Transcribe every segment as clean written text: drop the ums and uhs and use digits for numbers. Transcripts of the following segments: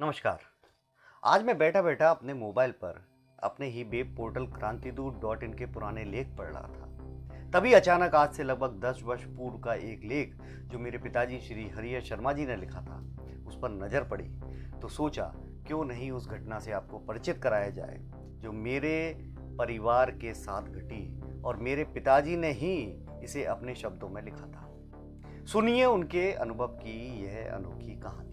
नमस्कार। आज मैं बैठा बैठा अपने मोबाइल पर अपने ही वेब पोर्टल क्रांतिदूत.in के पुराने लेख पढ़ रहा था। तभी अचानक आज से लगभग 10 वर्ष पूर्व का एक लेख जो मेरे पिताजी श्री हरिहर शर्मा जी ने लिखा था उस पर नजर पड़ी तो सोचा क्यों नहीं उस घटना से आपको परिचित कराया जाए जो मेरे परिवार के साथ घटी और मेरे पिताजी ने ही इसे अपने शब्दों में लिखा था। सुनिए उनके अनुभव की यह अनोखी कहानी।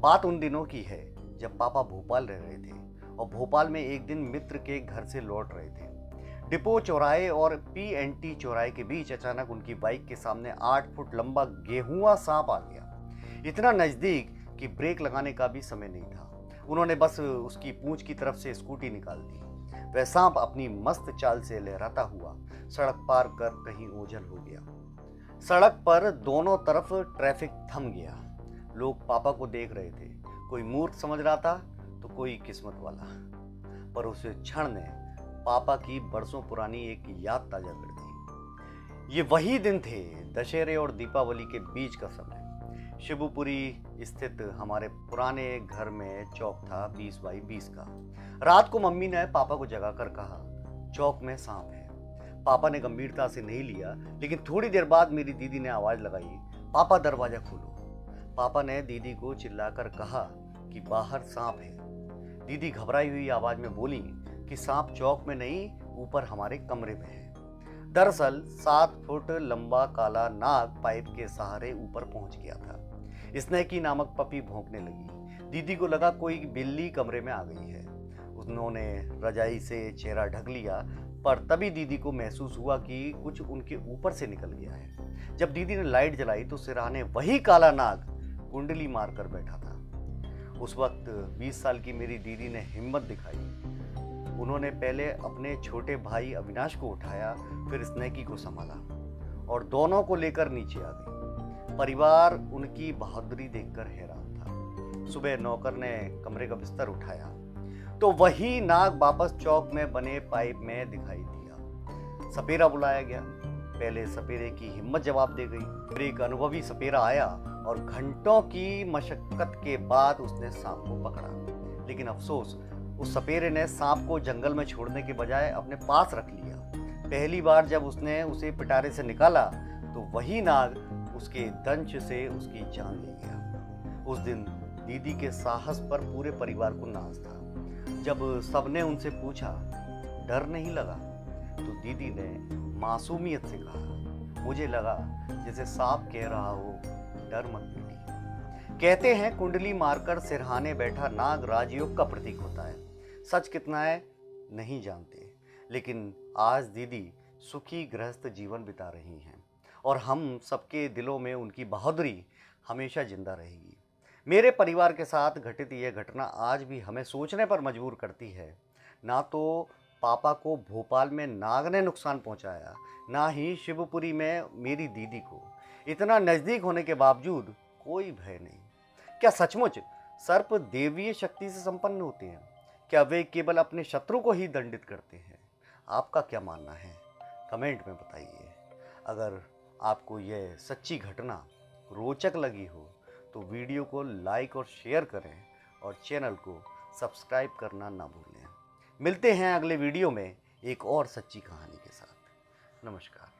बात उन दिनों की है जब पापा भोपाल रह रहे थे और भोपाल में एक दिन मित्र के घर से लौट रहे थे। डिपो चौराहे और पीएनटी चौराहे के बीच अचानक उनकी बाइक के सामने 8 फुट लंबा गेहुआ सांप आ गया। इतना नजदीक कि ब्रेक लगाने का भी समय नहीं था। उन्होंने बस उसकी पूंछ की तरफ से स्कूटी निकाल दी। वह सांप अपनी मस्त चाल से लहराता हुआ सड़क पार कर कहीं ओझल हो गया। सड़क पर दोनों तरफ ट्रैफिक थम गया। लोग पापा को देख रहे थे, कोई मूर्ख समझ रहा था तो कोई किस्मत वाला। पर उस क्षण ने पापा की बरसों पुरानी एक याद ताजा कर दी। ये वही दिन थे, दशहरे और दीपावली के बीच का समय। शिवपुरी स्थित हमारे पुराने घर में चौक था 20 बाई 20 का। रात को मम्मी ने पापा को जगाकर कहा, चौक में सांप है। पापा ने गंभीरता से नहीं लिया, लेकिन थोड़ी देर बाद मेरी दीदी ने आवाज लगाई, पापा दरवाजा खोलो। पापा ने दीदी को चिल्लाकर कहा कि बाहर सांप है। दीदी घबराई हुई आवाज में बोली कि सांप चौक में नहीं, ऊपर हमारे कमरे में है। दरअसल 7 फुट लंबा काला नाग पाइप के सहारे ऊपर पहुंच गया था। स्नेकी नामक पपी भौंकने लगी। दीदी को लगा कोई बिल्ली कमरे में आ गई है। उन्होंने रजाई से चेहरा ढक लिया, पर तभी दीदी को महसूस हुआ कि कुछ उनके ऊपर से निकल गया है। जब दीदी ने लाइट जलाई तो सिरहाने वही काला नाग कुंडली मारकर बैठा था। उस वक्त 20 साल की मेरी दीदी ने हिम्मत दिखाई। उन्होंने पहले अपने छोटे भाई अविनाश को उठाया, फिर स्नेकी को संभाला और दोनों को लेकर नीचे आ गई। परिवार उनकी बहादुरी देखकर हैरान था। सुबह नौकर ने कमरे का बिस्तर उठाया तो वही नाग वापस चौक में बने पाइप में दिखाई दिया। सपेरा बुलाया गया। पहले सपेरे की हिम्मत जवाब दे गई। फिर एक अनुभवी सपेरा आया और घंटों की मशक्कत के बाद उसने सांप को पकड़ा। लेकिन अफसोस, उस सपेरे ने सांप को जंगल में छोड़ने के बजाय अपने पास रख लिया। पहली बार जब उसने उसे पिटारे से निकाला तो वही नाग उसके दंश से उसकी जान ले गया। उस दिन दीदी के साहस पर पूरे परिवार को नाज था। जब सबने उनसे पूछा, डर नहीं लगा, तो दीदी ने मासूमियत से कहा, मुझे लगा जैसे सांप कह रहा हो, डर मत बेटी। कहते हैं कुंडली मारकर सिरहाने बैठा नाग राजयोग का प्रतीक होता है। सच कितना है नहीं जानते, लेकिन आज दीदी सुखी गृहस्थ जीवन बिता रही हैं और हम सबके दिलों में उनकी बहादुरी हमेशा जिंदा रहेगी। मेरे परिवार के साथ घटित यह घटना आज भी हमें सोचने पर मजबूर करती है। ना तो पापा को भोपाल में नाग ने नुकसान पहुंचाया, ना ही शिवपुरी में मेरी दीदी को। इतना नजदीक होने के बावजूद कोई भय नहीं। क्या सचमुच सर्प देवीय शक्ति से संपन्न होते हैं? क्या वे केवल अपने शत्रु को ही दंडित करते हैं? आपका क्या मानना है? कमेंट में बताइए। अगर आपको यह सच्ची घटना रोचक लगी हो तो वीडियो को लाइक और शेयर करें और चैनल को सब्सक्राइब करना ना भूलें। मिलते हैं अगले वीडियो में एक और सच्ची कहानी के साथ। नमस्कार।